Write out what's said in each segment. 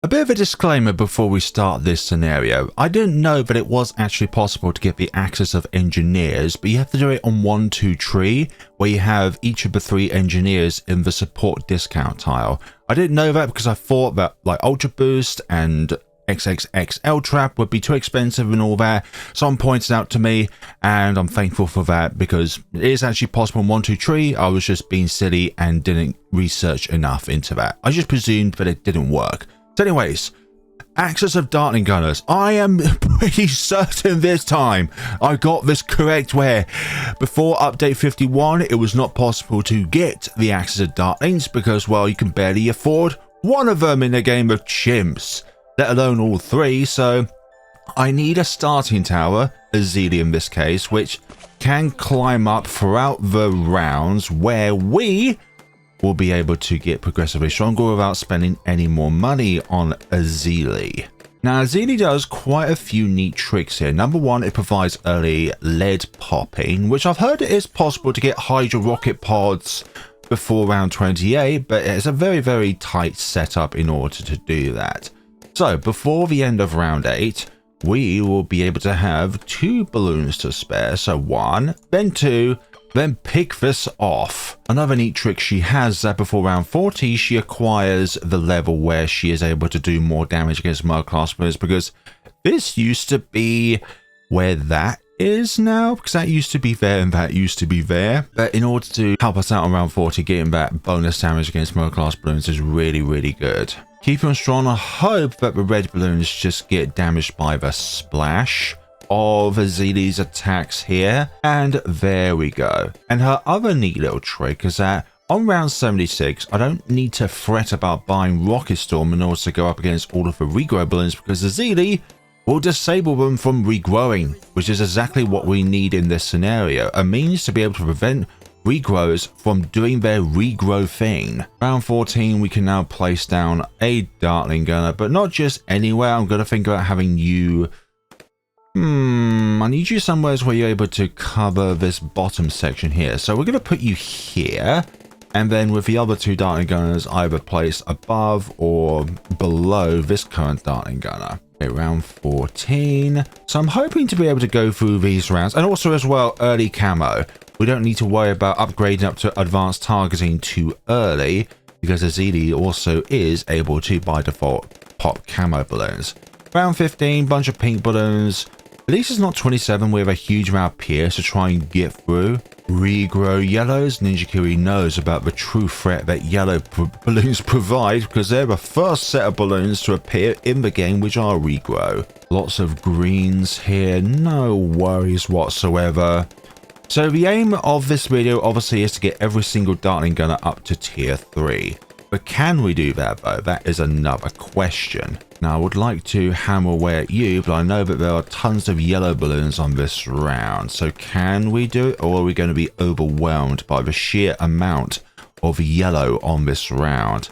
A bit of a disclaimer before we start this scenario. I didn't know that it was actually possible to get the access of engineers, but you have to do it on 1-2 tree, where you have each of the 3 engineers in the support discount tile. I didn't know that because I thought that like Ultra Boost and XXXL Trap would be too expensive and all that. Someone pointed out to me, and I'm thankful for that because it is actually possible in 1-2 tree. I was just being silly and didn't research enough into that. I just presumed that it didn't work. So anyways, access of Dartling Gunners. I am pretty certain this time I got this correct, where before update 51 it was not possible to get the access of Dartlings because, well, you can barely afford one of them in a game of chimps, let alone all 3. So I need a starting tower, a Zealy in this case, which can climb up throughout the rounds, where we will be able to get progressively stronger without spending any more money on a Zealy. Now, Zealy does quite a few neat tricks here. Number 1, it provides early lead popping, which I've heard it is possible to get hydra rocket pods before round 28, but it's a very, very tight setup in order to do that. So before the end of round 8, we will be able to have 2 balloons to spare. So 1, then 2, then pick this off. Another neat trick she has that before round 40, she acquires the level where she is able to do more damage against MOAB class players, because this used to be where that is now, because that used to be there and that used to be there. But in order to help us out on round 40, getting that bonus damage against MOAB class balloons is really, really good. Keeping on strong, I hope that the red balloons just get damaged by the splash of Zealy's attacks here, and there we go. And her other neat little trick is that on round 76, I don't need to fret about buying Rocket Storm in order to go up against all of the regrow balloons, because the Zealy will disable them from regrowing, which is exactly what we need in this scenario, a means to be able to prevent regrows from doing their regrow thing. Round 14, we can now place down a Dartling Gunner, but not just anywhere. I'm going to think about having you... I need you somewhere where you're able to cover this bottom section here. So we're going to put you here, and then with the other 2 Dartling Gunners either place above or below this current Dartling Gunner. Okay, round 14. So I'm hoping to be able to go through these rounds, and also as well early camo. We don't need to worry about upgrading up to advanced targeting too early, because the Zealy also is able to by default pop camo balloons. Round 15, bunch of pink balloons. At least it's not 27, we have a huge amount of pierce to try and get through. Regrow yellows. Ninja Kiri knows about the true threat that yellow balloons provide, because they're the first set of balloons to appear in the game which are regrow. Lots of greens here, no worries whatsoever. So the aim of this video obviously is to get every single Dartling Gunner up to tier 3. But can we do that though? That is another question. Now I would like to hammer away at you, but I know that there are tons of yellow balloons on this round. So can we do it, or are we going to be overwhelmed by the sheer amount of yellow on this round?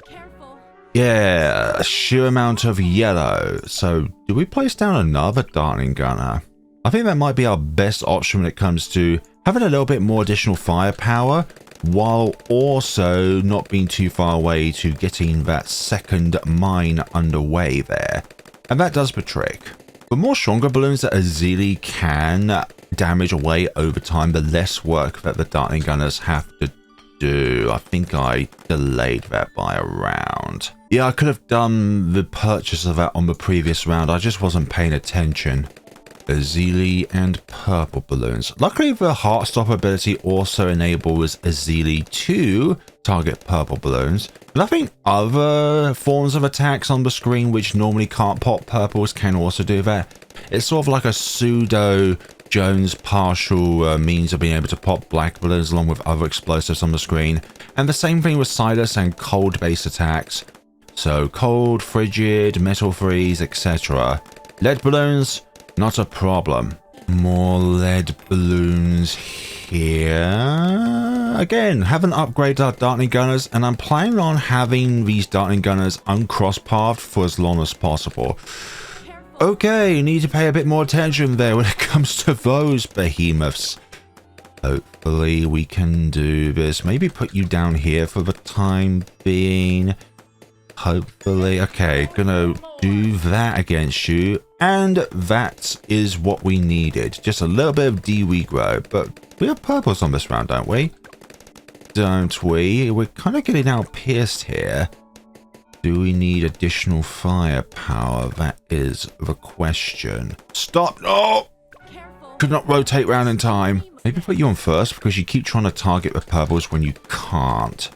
Careful. Yeah, a sheer amount of yellow. So do we place down another Dartling Gunner? I think that might be our best option when it comes to having a little bit more additional firepower, while also not being too far away to getting that second mine underway there. And that does the trick. The more stronger balloons that a Zealy can damage away over time, the less work that the Dartling Gunners have to do. I think I delayed that by a round. Yeah, I could have done the purchase of that on the previous round. I just wasn't paying attention. Zealy and purple balloons. Luckily, the Heartstop ability also enables a Zealy to target purple balloons. But I think other forms of attacks on the screen which normally can't pop purples can also do that. It's sort of like a pseudo Jones partial means of being able to pop black balloons along with other explosives on the screen. And the same thing with Silas and cold based attacks. So cold, frigid, metal freeze, etc. Lead balloons, not a problem. More lead balloons here. Again, haven't upgraded our Dartling Gunners, and I'm planning on having these Dartling Gunners uncross-pathed for as long as possible. Okay, need to pay a bit more attention there when it comes to those behemoths. Hopefully we can do this. Maybe put you down here for the time being. Hopefully. Okay, gonna do that against you. And that is what we needed. Just a little bit of de-regrow. But we have purples on this round, don't we? Don't we? We're kind of getting out-pierced here. Do we need additional firepower? That is the question. Stop! No! Could not rotate round in time. Maybe put you on first because you keep trying to target the purples when you can't.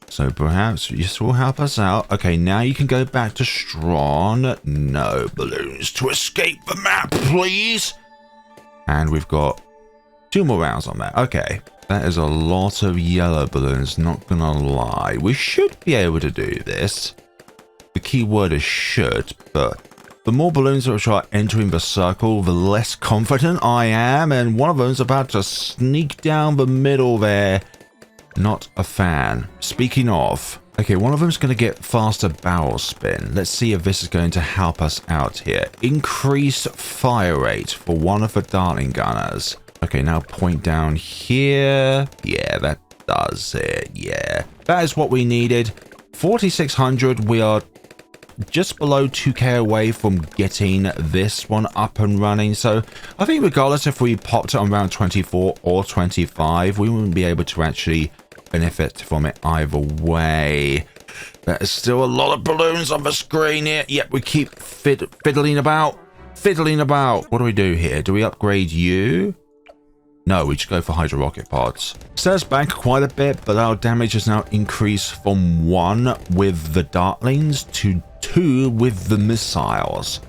So perhaps this will help us out. Okay, now you can go back to strong. No balloons to escape the map, please. And we've got 2 more rounds on that. Okay, that is a lot of yellow balloons, not gonna lie. We should be able to do this. The key word is should, but the more balloons which are entering the circle, the less confident I am, and one of them is about to sneak down the middle there. Not a fan. Speaking of, okay, one of them is going to get faster barrel spin. Let's see if this is going to help us out here. Increased fire rate for one of the Dartling Gunners. Okay, now point down here. Yeah, that does it. Yeah, that is what we needed. 4,600. We are just below 2k away from getting this one up and running. So I think regardless if we popped it on round 24 or 25, we wouldn't be able to actually benefit from it either way. There is still a lot of balloons on the screen here. Yep, we keep fiddling about. What do we do here? Do we upgrade you? No, we just go for hydra rocket pods. Set us back quite a bit, but our damage has now increased from 1 with the Dartlings to 2 with the missiles.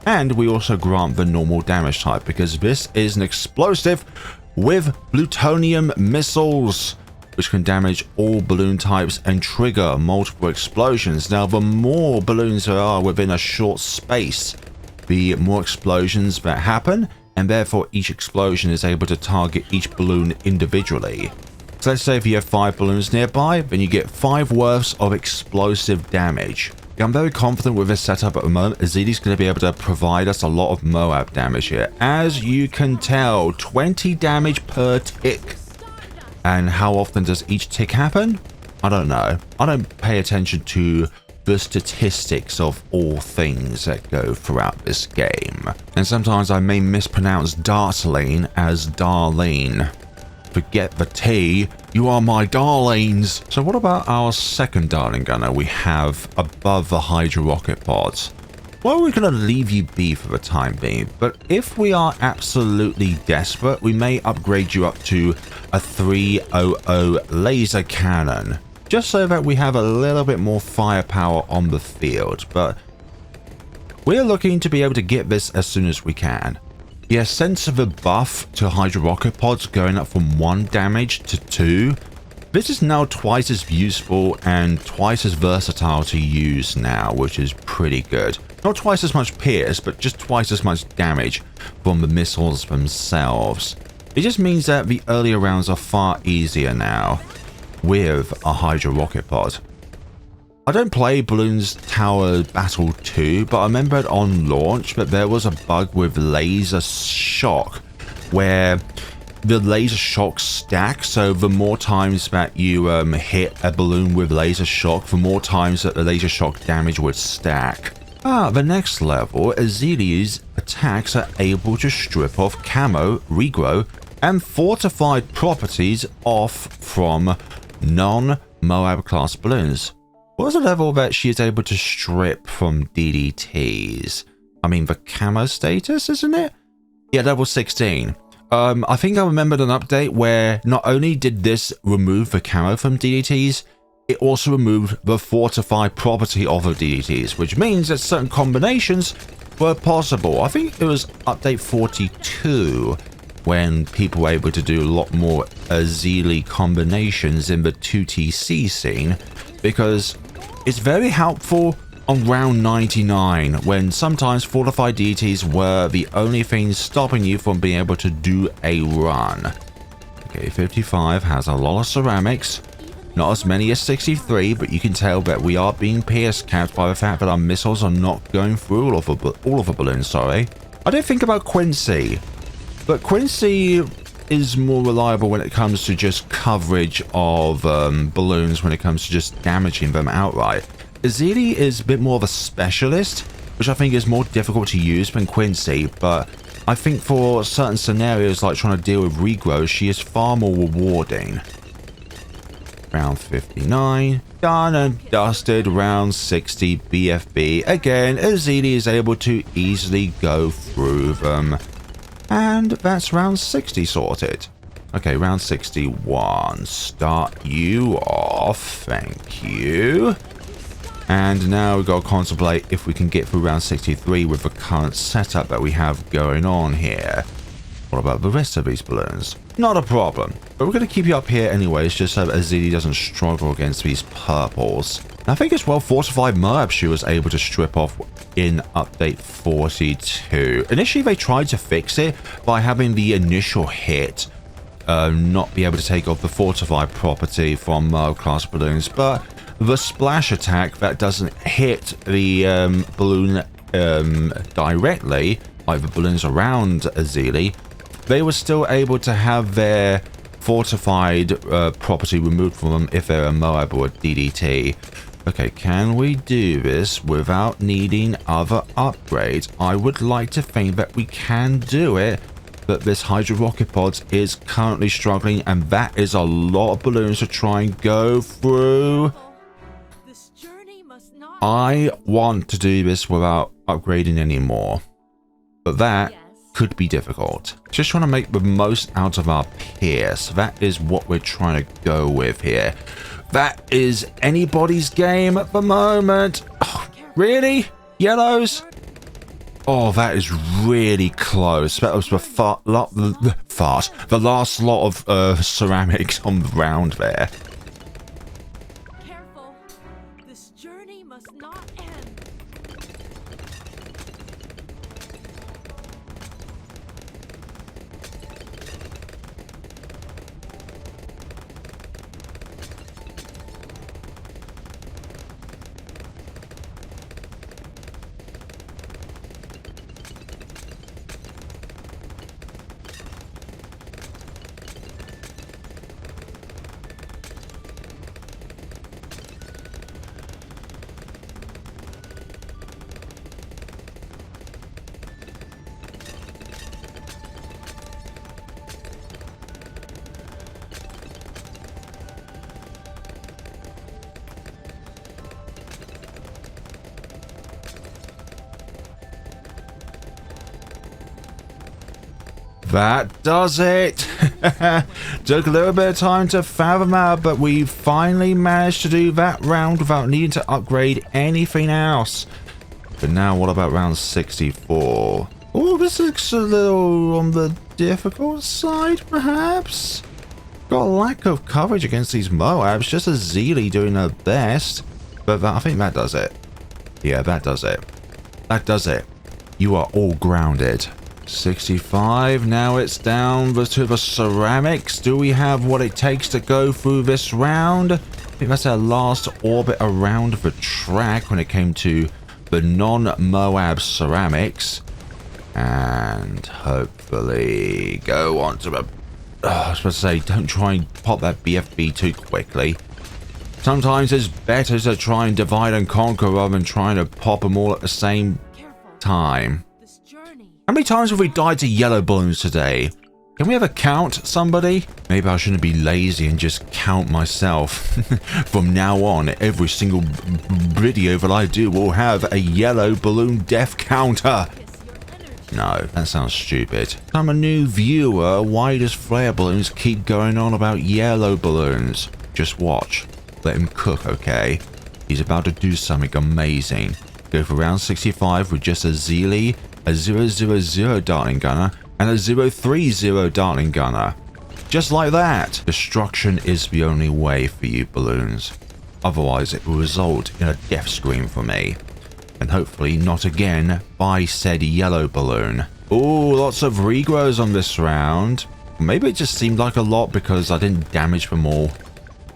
And we also grant the normal damage type because this is an explosive with plutonium missiles, which can damage all balloon types and trigger multiple explosions. Now, the more balloons there are within a short space, the more explosions that happen, and therefore each explosion is able to target each balloon individually. So let's say if you have 5 balloons nearby, then you get 5 worths of explosive damage. I'm very confident with this setup at the moment, as ZD's going to be able to provide us a lot of MOAB damage here. As you can tell, 20 damage per tick. And how often does each tick happen? I don't know. I don't pay attention to the statistics of all things that go throughout this game. And sometimes I may mispronounce Dartling as Darlene. Forget the T, you are my darlings. So what about our second Dartling Gunner we have above the hydra rocket pods? Well, we're going to leave you be for the time being, but if we are absolutely desperate, we may upgrade you up to a 300 laser cannon, just so that we have a little bit more firepower on the field. But we're looking to be able to get this as soon as we can. The Ascent of a buff to hydra rocket pods going up from 1 damage to 2. This is now twice as useful and twice as versatile to use now, which is pretty good. Not twice as much pierce, but just twice as much damage from the missiles themselves. It just means that the earlier rounds are far easier now with a hydra rocket pod. I don't play Bloons Tower Battle 2, but I remember it on launch that there was a bug with laser shock where the laser shock stacks. So the more times that you hit a balloon with laser shock, the more times that the laser shock damage would stack. The next level, Azili's attacks are able to strip off camo, regrow, and fortified properties off from non-MOAB class balloons. What was the level that she is able to strip from DDTs? I mean, the camo status, isn't it? Yeah, level 16. I think I remembered an update where not only did this remove the camo from DDTs, it also removed the fortified property of the DDTs, which means that certain combinations were possible. I think it was update 42 when people were able to do a lot more Azili combinations in the 2TC scene, because it's very helpful on round 99 when sometimes fortified DDTs were the only thing stopping you from being able to do a run. Okay, 55 has a lot of ceramics. Not as many as 63, but you can tell that we are being pierce capped by the fact that our missiles are not going through all of the balloons, sorry. I did think about Quincy, but Quincy is more reliable when it comes to just coverage of balloons, when it comes to just damaging them outright. Azili is a bit more of a specialist, which I think is more difficult to use than Quincy, but I think for certain scenarios like trying to deal with regrowth, she is far more rewarding. Round 59, done and dusted. Round 60, BFB. Again, Azili is able to easily go through them. And that's round 60 sorted. Okay, round 61. Start you off. Thank you. And now we've got to contemplate if we can get through round 63 with the current setup that we have going on here. What about the rest of these balloons? Not a problem. But we're going to keep you up here anyways, just so that Azili doesn't struggle against these purples. And I think it's well fortified MOAB she was able to strip off in update 42. Initially they tried to fix it by having the initial hit not be able to take off the fortified property from MOAB class balloons, but the splash attack that doesn't hit the balloon directly, like the balloons around Azili, they were still able to have their fortified property removed from them if they're a MOAB or a DDT. Okay, can we do this without needing other upgrades? I would like to think that we can do it, but this Hydra rocket pod is currently struggling, and that is a lot of balloons to try and go through. I want to do this without upgrading anymore, but that could be difficult. Just trying to make the most out of our Pierce. That is what we're trying to go with here. That is anybody's game at the moment. Oh, really? Yellows? Oh, that is really close. That was the last lot of ceramics on the round there. Careful. This journey must not end. That does it. Took a little bit of time to fathom out, but we finally managed to do that round without needing to upgrade anything else. But now what about round 64? Oh, this looks a little on the difficult side, perhaps? Got a lack of coverage against these MOABs, just Azili doing her best. But I think that does it. Yeah, that does it. That does it. You are all grounded. 65, now it's down to the ceramics. Do we have what it takes to go through this round? I think that's our last orbit around the track when it came to the non-MOAB ceramics. And hopefully go on to the... I was supposed to say, don't try and pop that BFB too quickly. Sometimes it's better to try and divide and conquer rather than trying to pop them all at the same time. How many times have we died to yellow balloons today? Can we have a count, somebody? Maybe I shouldn't be lazy and just count myself. From now on, every single video that I do will have a yellow balloon death counter. No, that sounds stupid. I'm a new viewer. Why does flare balloons keep going on about yellow balloons? Just watch. Let him cook, okay? He's about to do something amazing. Go for round 65 with just Azili, a 000 Dartling Gunner, and a 030 Dartling Gunner. Just like that. Destruction is the only way for you balloons. Otherwise it will result in a death scream for me. And hopefully not again by said yellow balloon. Oh, lots of regrows on this round. Maybe it just seemed like a lot because I didn't damage them all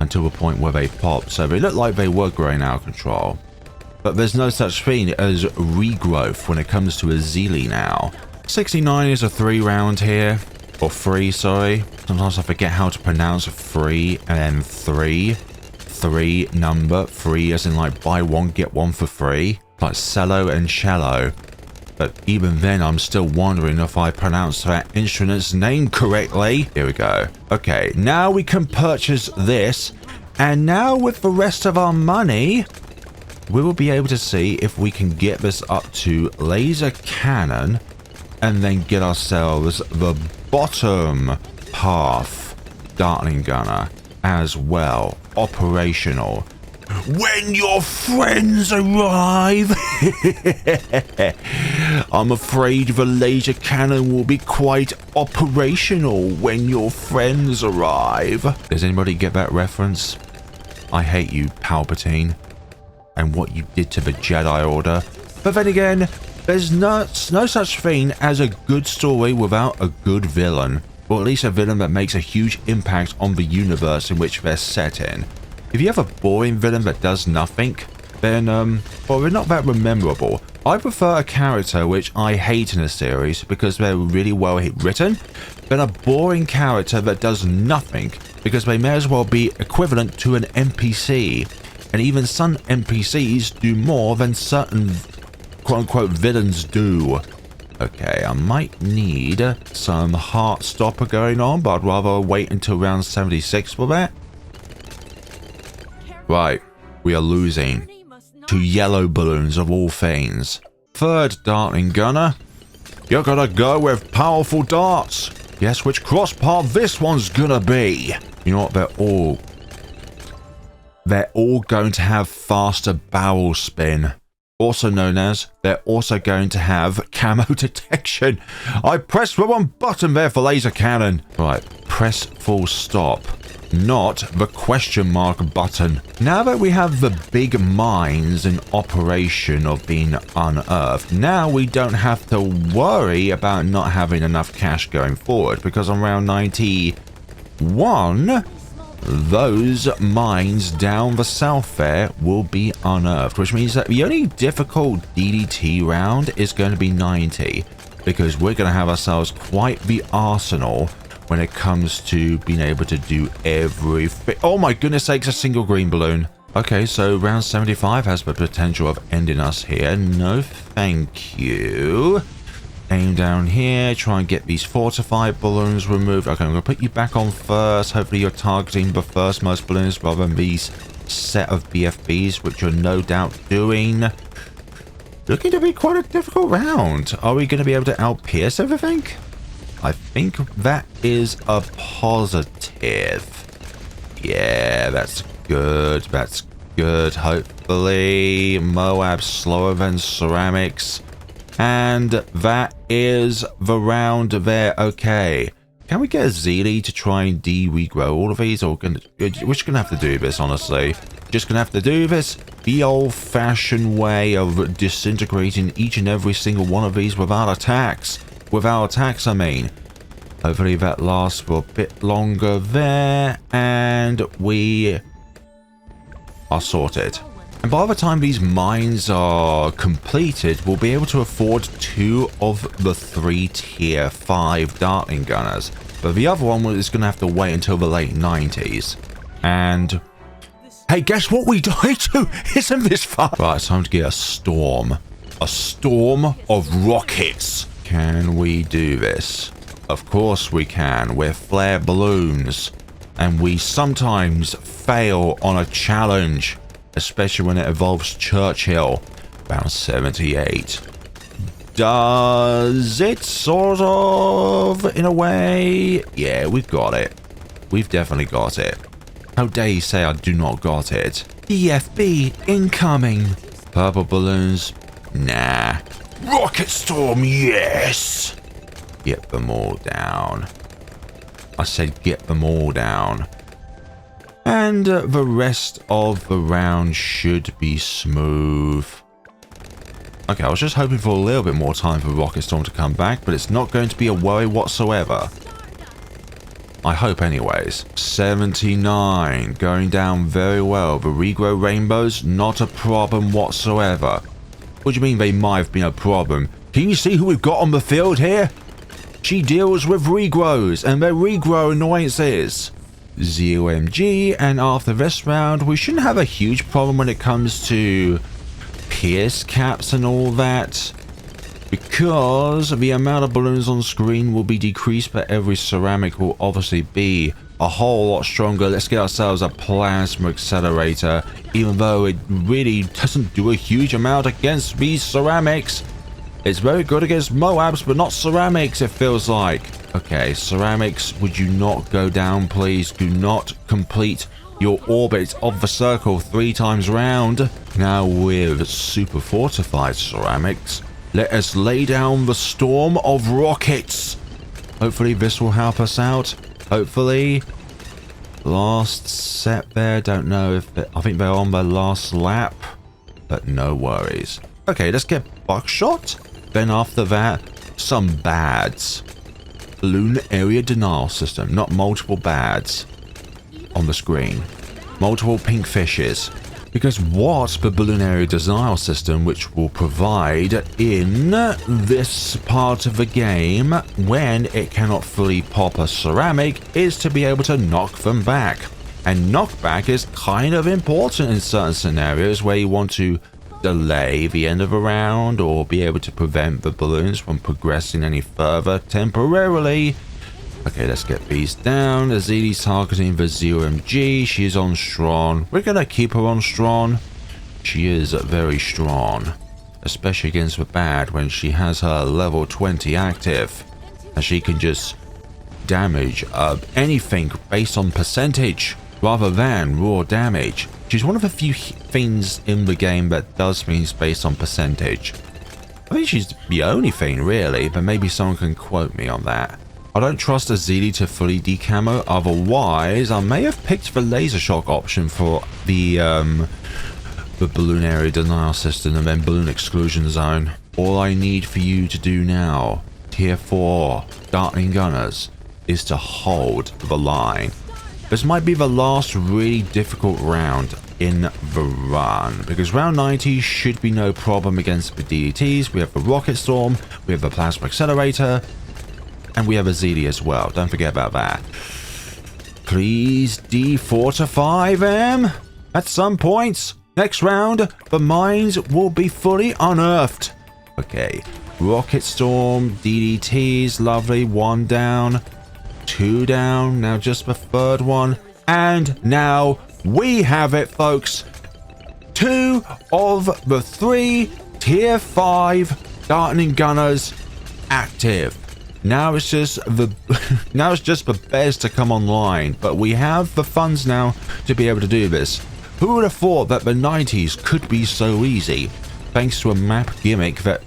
until the point where they popped. So they looked like they were growing out of control. But there's no such thing as regrowth when it comes to Azili now. 69 is a 3 round here. Or 3, sorry. Sometimes I forget how to pronounce 3 and then 3. 3 number. 3 as in like buy one, get one for free. Like cello and cello. But even then, I'm still wondering if I pronounced that instrument's name correctly. Here we go. Okay, now we can purchase this. And now with the rest of our money, we will be able to see if we can get this up to laser cannon and then get ourselves the bottom half Dartling Gunner as well. Operational. When your friends arrive. I'm afraid the laser cannon will be quite operational when your friends arrive. Does anybody get that reference? I hate you, Palpatine, and what you did to the Jedi Order. But then again, there's no such thing as a good story without a good villain. Or at least a villain that makes a huge impact on the universe in which they're set in. If you have a boring villain that does nothing, then, well, they're not that memorable. I prefer a character which I hate in a series because they're really well written, than a boring character that does nothing because they may as well be equivalent to an NPC. And even some NPCs do more than certain quote-unquote villains do. Okay, I might need some heart stopper going on, but I'd rather wait until round 76 for that. Right, we are losing to yellow balloons of all things. Third Dartling Gunner, you're gonna go with powerful darts. Guess which crossbar this one's gonna be. You know what, they're all going to have faster barrel spin. Also known as, they're also going to have camo detection. I pressed the wrong button there for laser cannon. Right, press full stop. Not the question mark button. Now that we have the big mines in operation of being unearthed, now we don't have to worry about not having enough cash going forward, because on round 91, those mines down the south there will be unearthed, which means that the only difficult DDT round is going to be 90, because we're going to have ourselves quite the arsenal when it comes to being able to do everything. Oh my goodness sakes, a single green balloon. Okay, so round 75 has the potential of ending us here. No thank you. Aim down here, try and get these fortified balloons removed. Okay, I'm going to put you back on first. Hopefully you're targeting the first most balloons rather than these set of BFBs, which you're no doubt doing. Looking to be quite a difficult round. Are we going to be able to out-pierce everything? I think that is a positive. Yeah, that's good. That's good. Hopefully, MOAB slower than ceramics. And that is the round there. Okay. Can we get a Zeely to try and regrow all of these? Or we're just going to have to do this, honestly. Just going to have to do this the old-fashioned way of disintegrating each and every single one of these without attacks. Without attacks, I mean. Hopefully that lasts for a bit longer there. And we are sorted. And by the time these mines are completed, we'll be able to afford 2 of the 3 tier 5 Dartling Gunners. But the other one is going to have to wait until the late 90s. And hey, guess what we died to? Isn't this fun? Right, it's time to get a storm. A storm of rockets. Can we do this? Of course we can. We're flare balloons. And we sometimes fail on a challenge. Especially when it involves Churchill. Round 78. Does it sort of, in a way? Yeah, we've got it. We've definitely got it. How dare you say I do not got it? DFB incoming. Purple balloons? Nah. Rocket storm, yes! Get them all down. I said get them all down. And the rest of the round should be smooth. Okay, I was just hoping for a little bit more time for Rocket Storm to come back, but it's not going to be a worry whatsoever. I hope anyways. 79, going down very well. The regrow rainbows, not a problem whatsoever. What do you mean they might have been a problem? Can you see who we've got on the field here? She deals with regrows and their regrow annoyances. ZOMG, and after this round we shouldn't have a huge problem when it comes to pierce caps and all that, because the amount of balloons on screen will be decreased, but every ceramic will obviously be a whole lot stronger. Let's get ourselves a plasma accelerator, even though it really doesn't do a huge amount against these ceramics. It's very good against MOABs, but not ceramics, it feels like. Okay, ceramics, would you not go down, please? Do not complete your orbit of the circle 3 times round. Now with super fortified ceramics, let us lay down the storm of rockets. Hopefully this will help us out. Hopefully. Last set there, don't know if I think they're on their last lap, but no worries. Okay, let's get buckshot. Then after that, some bads. Balloon area denial system, not multiple bads on the screen. Multiple pink fishes. Because what the balloon area denial system, which will provide in this part of the game when it cannot fully pop a ceramic, is to be able to knock them back. And knockback is kind of important in certain scenarios where you want to delay the end of a round or be able to prevent the balloons from progressing any further temporarily. Okay, let's get these down. Azili's targeting the ZOMG. She's on strong. We're going to keep her on strong. She is very strong, especially against the bad when she has her level 20 active. And she can just damage anything based on percentage rather than raw damage. She's one of the few things in the game that does things based on percentage. I think she's the only thing really, but maybe someone can quote me on that. I don't trust Azili to fully decamo, otherwise I may have picked the laser shock option for the balloon area denial system and then balloon exclusion zone. All I need for you to do now, tier 4 Dartling Gunners, is to hold the line. This might be the last really difficult round in the run, because round 90 should be no problem against the DDTs. We have the rocket storm, we have the plasma accelerator, and we have Azili as well. Don't forget about that. Please defortify them at some points. Next round, the mines will be fully unearthed. Okay, rocket storm, DDTs, lovely. 1 down, 2 down. Now just the 3rd one. And now we have it, folks. 2 of the 3 tier 5 Dartling Gunners active. Now it's just the bears to come online, but we have the funds now to be able to do this. Who would have thought that the 90s could be so easy, thanks to a map gimmick that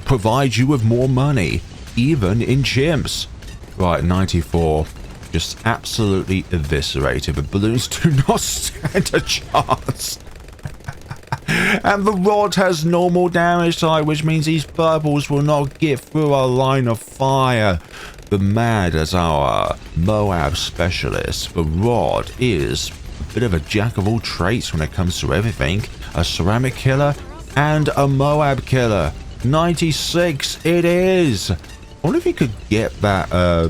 provides you with more money, even in chimps. Right, 94, just absolutely eviscerated. The balloons do not stand a chance. And the rod has normal damage side, which means these purples will not get through our line of fire. The M.A.D as our MOAB specialist. The rod is a bit of a jack of all trades when it comes to everything. A ceramic killer and a MOAB killer. 96 it is. I wonder if you could get that, I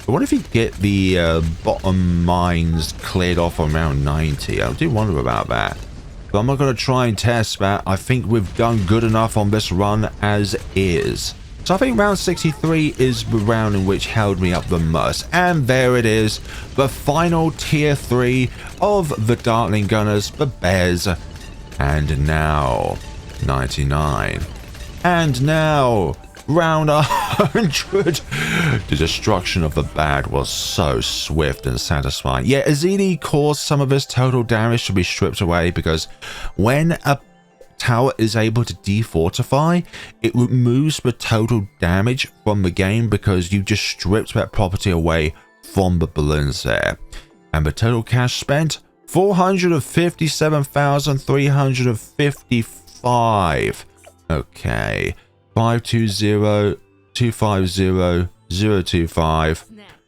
wonder if you get the bottom mines cleared off around 90. I do wonder about that. But I'm not going to try and test that. I think we've done good enough on this run as is. So I think round 63 is the round in which held me up the most. And there it is. The final tier 3 of the Dartling Gunners, the Bears. And now 99. And now round 100. The destruction of the bad was so swift and satisfying. Yeah, Azili caused some of his total damage to be stripped away, because when a tower is able to defortify, it removes the total damage from the game, because you just stripped that property away from the balloons there. And the total cash spent, 457,355. Okay, 520-250-025.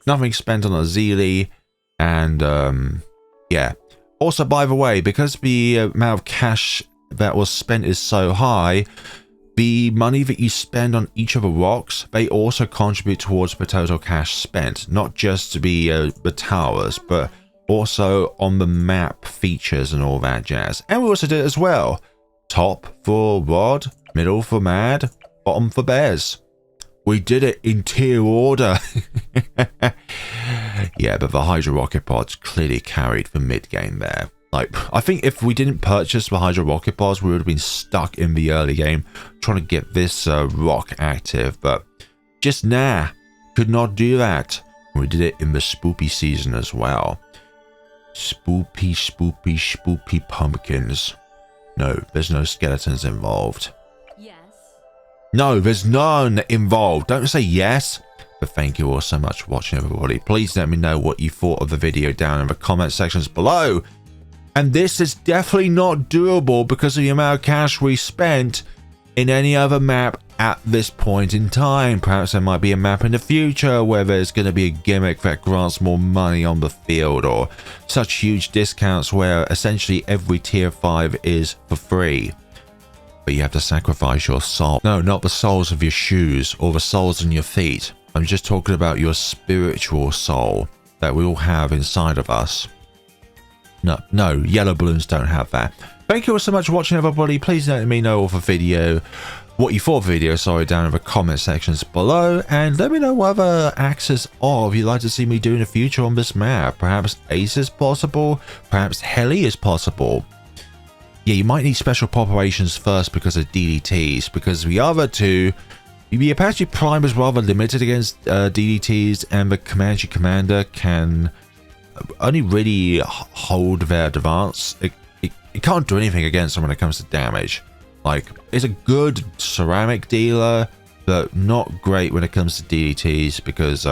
Nothing spent on Azili. And yeah. Also, by the way, because the amount of cash that was spent is so high, the money that you spend on each of the rocks, they also contribute towards the total cash spent. Not just to be the towers, but also on the map features and all that jazz. And we also did it as well. Top for Rod, middle for M.A.D, bottom for Bears. We did it in tier order. Yeah, but the Hydra rocket pods clearly carried the mid game there. Like, I think if we didn't purchase the Hydra rocket pods, we would have been stuck in the early game trying to get this rock active. But just could not do that. We did it in the spoopy season as well. Spoopy, spoopy, spoopy pumpkins. No, there's no skeletons involved. Yes. No, there's none involved. Don't say yes. But thank you all so much for watching, everybody. Please let me know what you thought of the video down in the comment sections below. And this is definitely not doable because of the amount of cash we spent in any other map at this point in time. Perhaps there might be a map in the future where there's going to be a gimmick that grants more money on the field, or such huge discounts where essentially every tier 5 is for free. But you have to sacrifice your soul. No, not the soles of your shoes or the soles in your feet. I'm just talking about your spiritual soul that we all have inside of us. No, yellow balloons don't have that. Thank you all so much for watching, everybody. Please let me know of the video, what you thought of the video, down in the comment sections below. And let me know what other axes of you'd like to see me do in the future on this map. Perhaps Ace is possible. Perhaps Heli is possible. Yeah, you might need special preparations first because of DDTs. Because the other two, the Apache Prime is rather limited against DDTs. And the Comanche Commander can only really hold their advance. It can't do anything against them when it comes to damage. Like, it's a good ceramic dealer, but not great when it comes to DDTs because,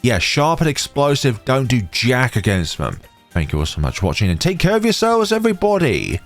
yeah, sharp and explosive don't do jack against them. Thank you all so much for watching and take care of yourselves, everybody.